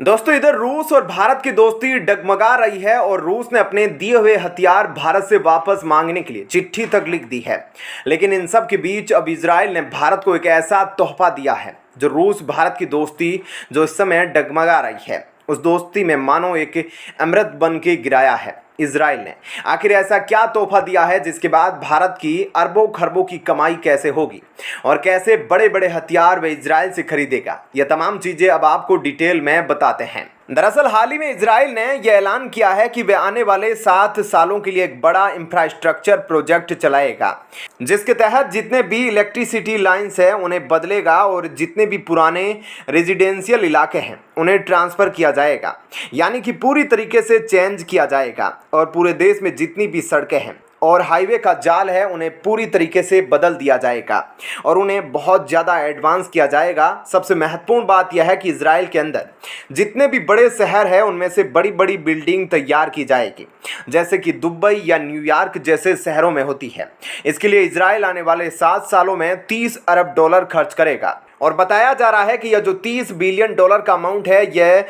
दोस्तों इधर रूस और भारत की दोस्ती डगमगा रही है और रूस ने अपने दिए हुए हथियार भारत से वापस मांगने के लिए चिट्ठी तक लिख दी है। लेकिन इन सब के बीच अब इजराइल ने भारत को एक ऐसा तोहफा दिया है जो रूस भारत की दोस्ती जो इस समय डगमगा रही है उस दोस्ती में मानो एक अमृत बन के गिराया है इजराइल ने। आखिर ऐसा क्या तोहफा दिया है जिसके बाद भारत की अरबों खरबों की कमाई कैसे होगी और कैसे बड़े बड़े हथियार वे इजराइल से खरीदेगा, यह तमाम चीजें अब आपको डिटेल में बताते हैं। दरअसल हाल ही में इजराइल ने यह ऐलान किया है कि वे आने वाले 7 सालों के लिए एक बड़ा इंफ्रास्ट्रक्चर प्रोजेक्ट चलाएगा जिसके तहत जितने भी इलेक्ट्रिसिटी लाइंस हैं उन्हें बदलेगा और जितने भी पुराने रेजिडेंशियल इलाके हैं उन्हें ट्रांसफ़र किया जाएगा, यानी कि पूरी तरीके से चेंज किया जाएगा और पूरे देश में जितनी भी सड़कें हैं और हाईवे का जाल है उन्हें पूरी तरीके से बदल दिया जाएगा और उन्हें बहुत ज़्यादा एडवांस किया जाएगा। सबसे महत्वपूर्ण बात यह है कि इजराइल के अंदर जितने भी बड़े शहर हैं उनमें से बड़ी बड़ी बिल्डिंग तैयार की जाएगी जैसे कि दुबई या न्यूयॉर्क जैसे शहरों में होती है। इसके लिए इजराइल आने वाले 7 सालों में $30 अरब खर्च करेगा और बताया जा रहा है कि यह जो $30 बिलियन का अमाउंट है यह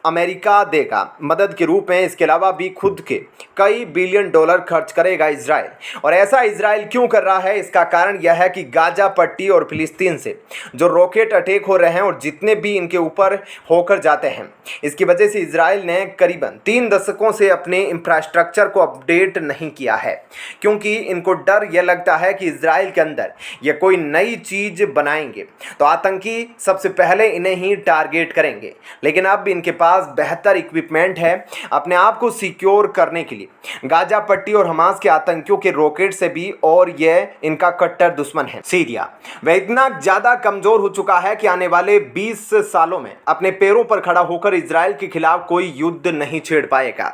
अमेरिका देगा मदद के रूप में। इसके अलावा भी खुद के कई $बिलियन खर्च करेगा इजराइल। और ऐसा इजराइल क्यों कर रहा है, इसका कारण यह है कि गाजा पट्टी और फिलिस्तीन से जो रॉकेट अटैक हो रहे हैं और जितने भी इनके ऊपर होकर जाते हैं, इसकी वजह से इजराइल ने करीबन 3 दशकों से अपने इंफ्रास्ट्रक्चर को अपडेट नहीं किया है क्योंकि इनको डर यह लगता है कि इजराइल के अंदर यह कोई नई चीज़ बनाएंगे तो आतंकी सबसे पहले इन्हें ही टारगेट करेंगे। लेकिन अब इनके पास बेहतर इक्विपमेंट है अपने आप को सिक्योर करने के लिए गाजा पट्टी और हमास के आतंकियों के रॉकेट से भी, और यह इनका कट्टर दुश्मन है सीरिया। वह इतना ज्यादा कमजोर हो चुका है कि आने वाले 20 सालों में अपने पैरों पर खड़ा होकर इजराइल के खिलाफ कोई युद्ध नहीं छेड़ पाएगा।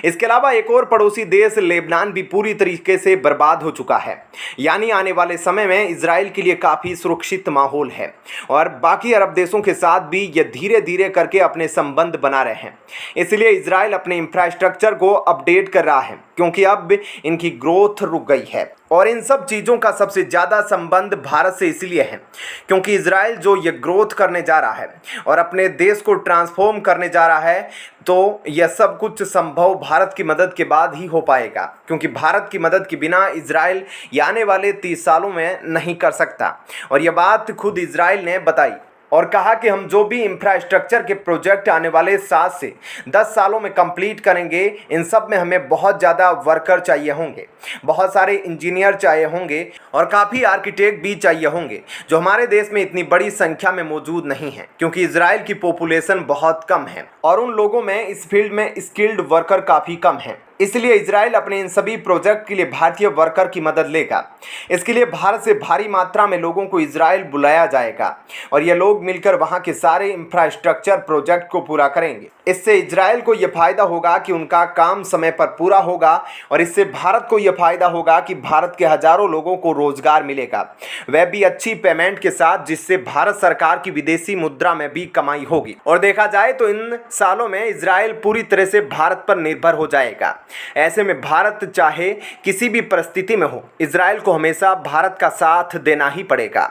इसके अलावा एक और पड़ोसी देश लेबनान भी पूरी तरीके से बर्बाद हो चुका है, यानी आने वाले समय में इजराइल के लिए काफी सुरक्षित माहौल है और बाकी अरब देशों के साथ भी यह धीरे धीरे करके अपने संबंध बना रहे हैं। इसलिए इजराइल अपने इंफ्रास्ट्रक्चर को अपडेट कर रहा है क्योंकि अब इनकी ग्रोथ रुक गई है। और इन सब चीज़ों का सबसे ज़्यादा संबंध भारत से इसलिए है क्योंकि इजराइल जो ये ग्रोथ करने जा रहा है और अपने देश को ट्रांसफॉर्म करने जा रहा है तो यह सब कुछ संभव भारत की मदद के बाद ही हो पाएगा क्योंकि भारत की मदद के बिना इजराइल आने वाले 30 सालों में नहीं कर सकता। और यह बात खुद इजराइल ने बताई और कहा कि हम जो भी इंफ्रास्ट्रक्चर के प्रोजेक्ट आने वाले 7 से 10 सालों में कंप्लीट करेंगे, इन सब में हमें बहुत ज़्यादा वर्कर चाहिए होंगे, बहुत सारे इंजीनियर चाहिए होंगे और काफ़ी आर्किटेक्ट भी चाहिए होंगे जो हमारे देश में इतनी बड़ी संख्या में मौजूद नहीं है क्योंकि इजराइल की पॉपुलेशन बहुत कम है और उन लोगों में इस फील्ड में स्किल्ड वर्कर काफ़ी कम है। इसलिए इजराइल अपने इन सभी प्रोजेक्ट के लिए भारतीय वर्कर की मदद लेगा। इसके लिए भारत से भारी मात्रा में लोगों को इजराइल बुलाया जाएगा और ये लोग मिलकर वहां के सारे इंफ्रास्ट्रक्चर प्रोजेक्ट को पूरा करेंगे। इससे इजराइल को यह फायदा होगा कि उनका काम समय पर पूरा होगा और इससे भारत को यह फायदा होगा कि भारत के हजारों लोगों को रोजगार मिलेगा, वह भी अच्छी पेमेंट के साथ, जिससे भारत सरकार की विदेशी मुद्रा में भी कमाई होगी। और देखा जाए तो इन सालों में इजराइल पूरी तरह से भारत पर निर्भर हो जाएगा। ऐसे में भारत चाहे किसी भी परिस्थिति में हो, इजराइल को हमेशा भारत का साथ देना ही पड़ेगा।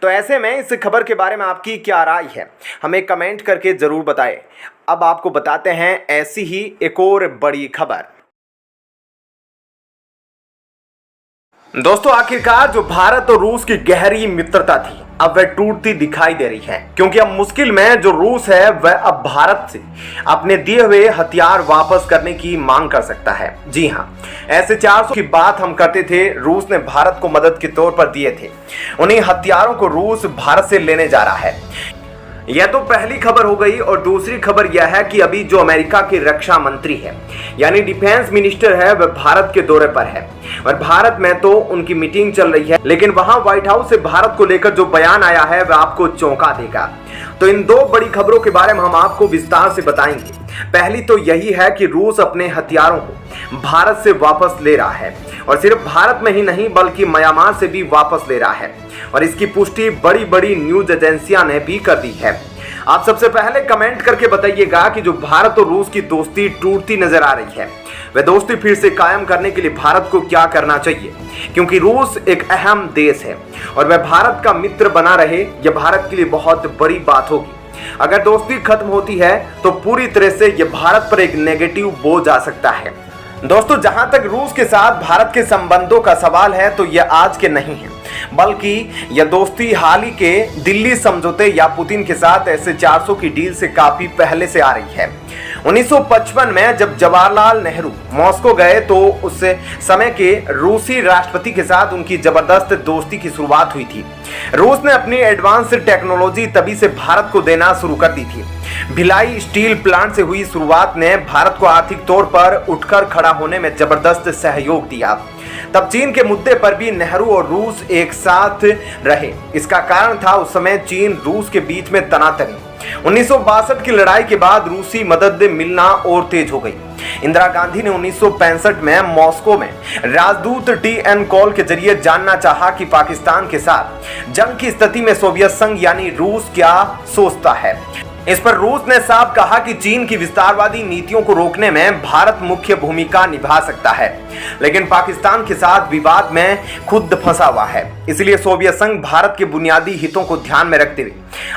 तो ऐसे में इस खबर के बारे में आपकी क्या राय है, हमें कमेंट करके जरूर बताएं। अब आपको बताते हैं ऐसी ही एक और बड़ी खबर। दोस्तों आखिरकार जो भारत और रूस की गहरी मित्रता थी अब वह टूटती दिखाई दे रही है क्योंकि अब मुश्किल में जो रूस है वह अब भारत से अपने दिए हुए हथियार वापस करने की मांग कर सकता है। जी हाँ, ऐसे 400 की बात हम करते थे, रूस ने भारत को मदद के तौर पर दिए थे। उन्हीं हथियारों को रूस भारत से लेने जा रहा है। यह तो पहली खबर हो गई। और दूसरी खबर यह है कि अभी जो अमेरिका के रक्षा मंत्री है यानी डिफेंस मिनिस्टर है वह भारत के दौरे पर है और भारत में तो उनकी मीटिंग चल रही है, लेकिन वहां व्हाइट हाउस से भारत को लेकर जो बयान आया है वह आपको चौंका देगा। तो इन 2 बड़ी खबरों के बारे में हम आपको विस्तार से बताएंगे। पहली तो यही है कि रूस अपने हथियारों को भारत से वापस ले रहा है और सिर्फ भारत में ही नहीं बल्कि म्यांमार से भी वापस ले रहा है और इसकी पुष्टि बड़ी बड़ी न्यूज एजेंसियां ने भी कर दी है। आप सबसे पहले कमेंट करके बताइएगा कि जो भारत और रूस की दोस्ती टूटती नजर आ रही है वह दोस्ती फिर से कायम करने के लिए भारत को क्या करना चाहिए, क्योंकि रूस एक अहम देश है और वह भारत का मित्र बना रहे, यह भारत के लिए बहुत बड़ी बात होगी। अगर दोस्ती खत्म होती है तो पूरी तरह से यह भारत पर एक नेगेटिव बोझ आ सकता है। दोस्तों, जहां तक रूस के साथ भारत के संबंधों का सवाल है तो यह आज के नहीं है, बल्कि यह दोस्ती हाल ही के दिल्ली समझौते या पुतिन के साथ ऐसे 400 की डील से काफी पहले से आ रही है। 1955 में जब जवाहरलाल नेहरू मॉस्को गए तो उस समय के रूसी राष्ट्रपति के साथ उनकी जबरदस्त दोस्ती की शुरुआत हुई थी। रूस ने अपनी एडवांस टेक्नोलॉजी तभी से भारत को देना शुरू कर दी थी। भिलाई स्टील प्लांट से हुई शुरुआत ने भारत को आर्थिक तौर पर उठकर खड़ा होने में जबरदस्त सहयोग दिया। तब चीन के मुद्दे पर भी नेहरू और रूस एक साथ रहे। इसका कारण था उस समय चीन रूस के बीच में तनातनी। 1962 की लड़ाई के बाद रूसी मदद मिलना और तेज हो गई। इंदिरा गांधी ने 1965 में मॉस्को में राजदूत टी.एन. कॉल के जरिए जानना चाहा कि पाकिस्तान के साथ जंग की स्थिति में सोवियत संघ यानी रूस क्या सोचता है। इस पर रूस ने साफ कहा कि चीन की विस्तारवादी नीतियों को रोकने में भारत मुख्य भूमिका निभा सकता है, लेकिन पाकिस्तान के साथ विवाद में खुद फंसा हुआ है। इसलिए सोवियत संघ भारत के बुनियादी हितों को ध्यान में रखते हुए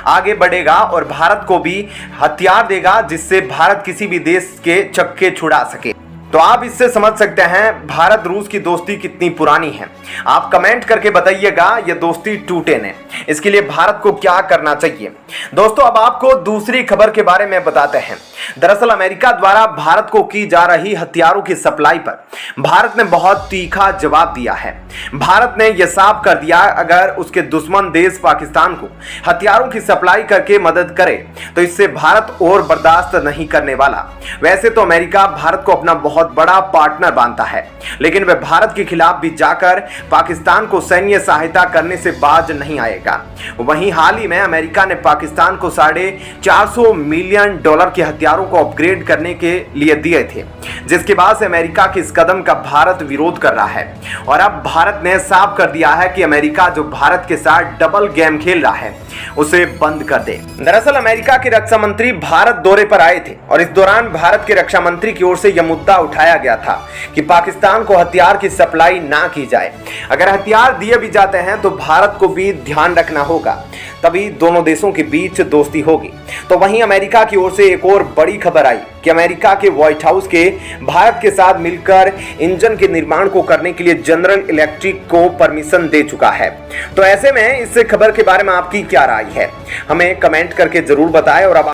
आगे बढ़ेगा और भारत को भी हथियार देगा जिससे भारत किसी भी देश के चक्के छुड़ा सके। तो आप इससे समझ सकते हैं भारत रूस की दोस्ती कितनी पुरानी है। आप कमेंट करके बताइएगा ये दोस्ती टूटे न, इसके लिए भारत को क्या करना चाहिए। दोस्तों, अब आपको दूसरी खबर के बारे में बताते हैं। दरअसल अमेरिका द्वारा भारत को की जा रही हथियारों की सप्लाई पर भारत ने बहुत तीखा जवाब दिया है। भारत ने यह साफ कर दिया अगर उसके दुश्मन देश पाकिस्तान को हथियारों की सप्लाई करके मदद करे तो इससे भारत और बर्दाश्त नहीं करने वाला। वैसे तो अमेरिका भारत को अपना बहुत बड़ा पार्टनर मानता है, लेकिन वह भारत के खिलाफ भी जाकर पाकिस्तान को सैन्य सहायता करने से बाज नहीं आएगा। वहीं हाल ही में अमेरिका ने पाकिस्तान को $450 मिलियन के हथियारों को अपग्रेड करने के लिए दिए थे, जिसके बाद से अमेरिका के इस कदम का भारत विरोध कर रहा है। और अब भारत ने साफ कर दिया है कि अमेरिका जो भारत के साथ डबल गेम खेल रहा है उसे बंद कर दे। दरअसल अमेरिका के रक्षा मंत्री भारत दौरे पर आए थे और इस दौरान भारत के रक्षा मंत्री की ओर से यह मुद्दा उठाया गया था कि पाकिस्तान को हथियार की सप्लाई ना की जाए। अगर हथियार दिए भी जाते हैं तो भारत को भी ध्यान रखना होगा, तभी दोनों देशों के बीच दोस्ती होगी। तो वहीं अमेरिका की ओर से एक और बड़ी खबर आई कि अमेरिका के व्हाइट हाउस के भारत के साथ मिलकर इंजन के निर्माण को करने के लिए जनरल इलेक्ट्रिक को परमिशन दे चुका है। तो ऐसे में इस खबर के बारे में आपकी क्या राय है, हमें कमेंट करके जरूर बताएं। और अब